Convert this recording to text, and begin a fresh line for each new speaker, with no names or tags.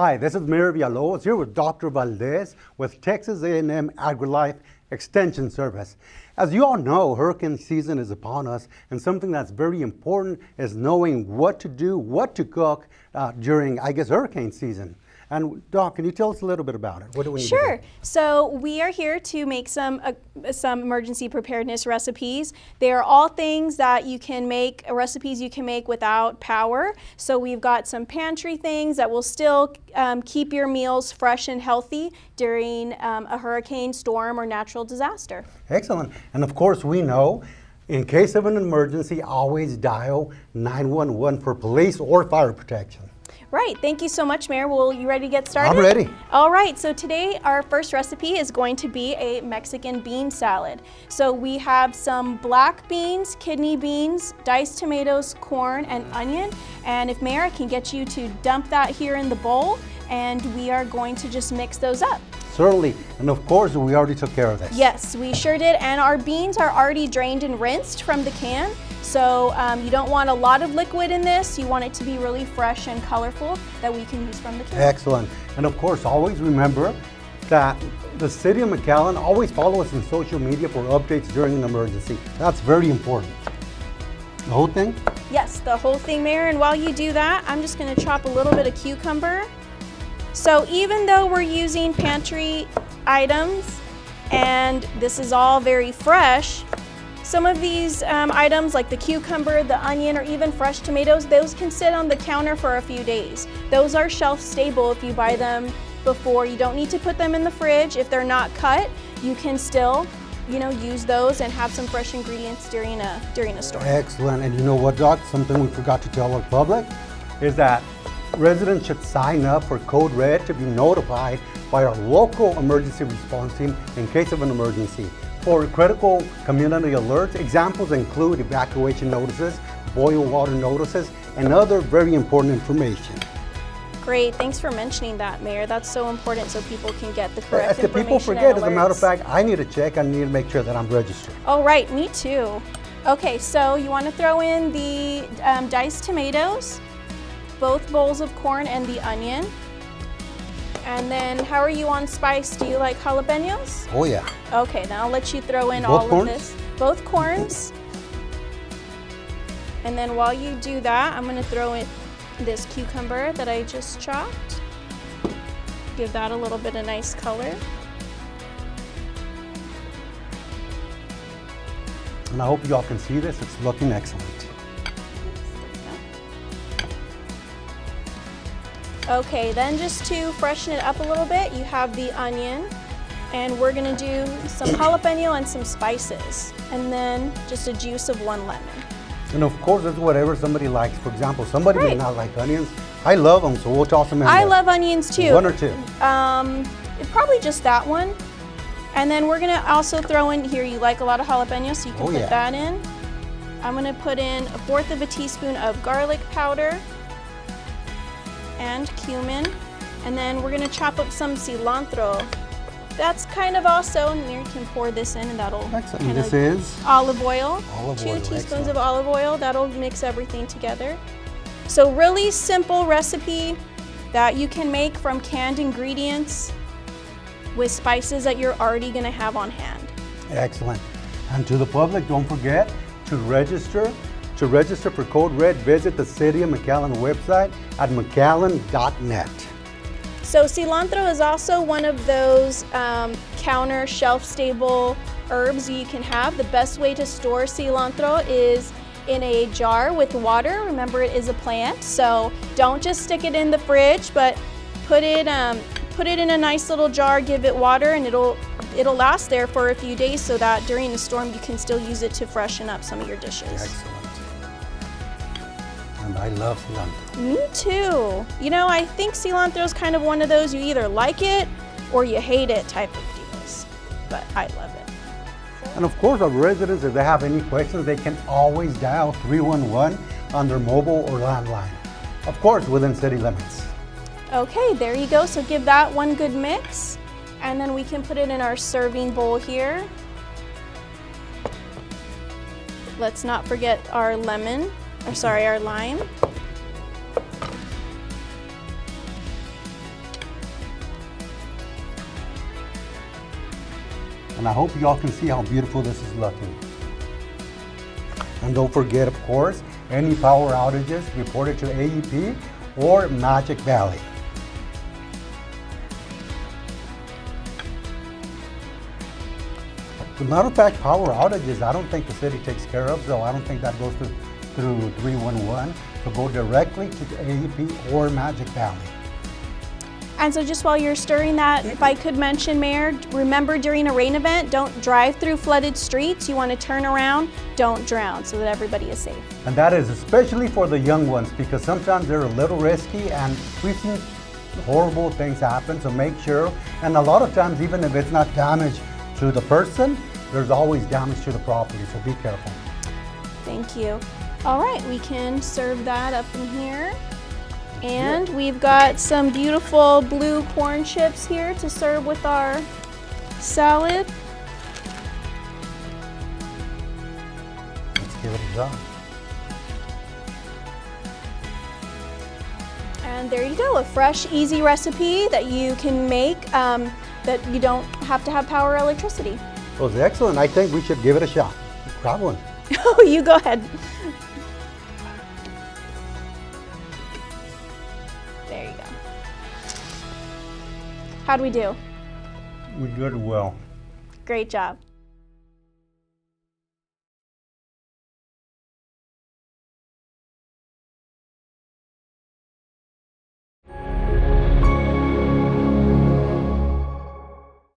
Hi, this is Mayor Villalobos here with Dr. Valdez with Texas A&M AgriLife Extension Service. As you all know, hurricane season is upon us, and something that's very important is knowing what to do, what to cook during, hurricane season. And Doc, can you tell us a little bit about it? What do we need to do?
Sure. So we are here to make some emergency preparedness recipes. They are all things that you can make, recipes you can make without power. So we've got some pantry things that will still keep your meals fresh and healthy during a hurricane, storm, or natural disaster.
Excellent. And of course, we know in case of an emergency, always dial 911 for police or fire protection.
Right. Thank you so much, Mayor. Well, you ready to get started?
I'm ready.
All right. So today our first recipe is going to be a Mexican bean salad. So we have some black beans, kidney beans, diced tomatoes, corn, and onion. And if Mayor, I can get you to dump that here in the bowl, and we are going to just mix those up.
Certainly. And of course, we already took care of this.
Yes, we sure did. And our beans are already drained and rinsed from the can. So you don't want a lot of liquid in this. You want it to be really fresh and colorful that we can use from the can.
Excellent. And of course, always remember that the city of McAllen, always follow us on social media for updates during an emergency. That's very important. The whole thing?
Yes, the whole thing, Mayor. And while you do that, I'm just going to chop a little bit of cucumber. So even though we're using pantry items and this is all very fresh, some of these items like the cucumber, the onion, or even fresh tomatoes, those can sit on the counter for a few days. Those are shelf stable if you buy them before. You don't need to put them in the fridge. If they're not cut, you can still, use those and have some fresh ingredients during a storm.
Excellent. And you know what, Doc? Something we forgot to tell our public is that residents should sign up for Code Red to be notified by our local emergency response team in case of an emergency. For critical community alerts, examples include evacuation notices, boil water notices, and other very important information.
Great, thanks for mentioning that, Mayor. That's so important so people can get the correct information.
If people forget, as a matter of fact, I need to check. I need to make sure that I'm registered.
Oh, right, me too. Okay, so you want to throw in the diced tomatoes, both bowls of corn, and the onion. And then, how are you on spice? Do you like jalapenos?
Oh, yeah.
Okay, then I'll let you throw in
Both
all
corns?
of this. Both corns. And then while you do that, I'm gonna throw in this cucumber that I just chopped. Give that a little bit of nice color.
And I hope you all can see this. It's looking excellent.
Okay, then just to freshen it up a little bit, you have the onion, and we're gonna do some jalapeno and some spices, and then just a juice of 1 lemon.
And of course, it's whatever somebody likes. For example, somebody may not like onions. I love them, so we'll toss them in
I
there.
love onions too.
1 or 2?
Probably just that one. And then we're gonna also throw in here, you like a lot of jalapenos, so you can put that in. I'm gonna put in 1/4 teaspoon of garlic powder and cumin, and then we're gonna chop up some cilantro. That's kind of also, and you can pour this in, and that'll
Excellent. This is
olive oil.
Olive
2
oil,
teaspoons
excellent.
of olive oil. That'll mix everything together. So really simple recipe that you can make from canned ingredients with spices that you're already gonna have on hand.
excellent. And to the public, don't forget to register. To register for Code Red, visit the City of McAllen website at mcallen.net.
So cilantro is also one of those counter shelf-stable herbs you can have. The best way to store cilantro is in a jar with water. Remember, it is a plant, so don't just stick it in the fridge, but put it in a nice little jar, give it water, and it'll last there for a few days so that during the storm you can still use it to freshen up some of your dishes.
Excellent. And I love cilantro.
Me too. I think cilantro is kind of one of those you either like it or you hate it type of deals, but I love it.
And of course, our residents, if they have any questions, they can always dial 311 on their mobile or landline. Of course, within city limits.
Okay, there you go. So give that one good mix, and then we can put it in our serving bowl here. Let's not forget our our lime.
And I hope you all can see how beautiful this is looking. And don't forget, of course, any power outages, report it to AEP or Magic Valley. As a matter of fact, power outages, I don't think the city takes care of, so I don't think that goes through 311. So go directly to AEP or Magic Valley.
And so just while you're stirring that, if I could mention, Mayor, remember during a rain event, don't drive through flooded streets. You want to turn around, don't drown, so that everybody is safe.
And that is especially for the young ones, because sometimes they're a little risky and we've seen horrible things happen, so make sure. And a lot of times, even if it's not damage to the person, there's always damage to the property, so be careful.
Thank you. All right, we can serve that up in here. And we've got some beautiful blue corn chips here to serve with our salad.
Let's give it a shot.
And there you go, a fresh, easy recipe that you can make that you don't have to have power or electricity.
It was excellent. I think we should give it a shot. Grab one.
Oh, you go ahead. There you go. How'd we do?
We did well.
Great job.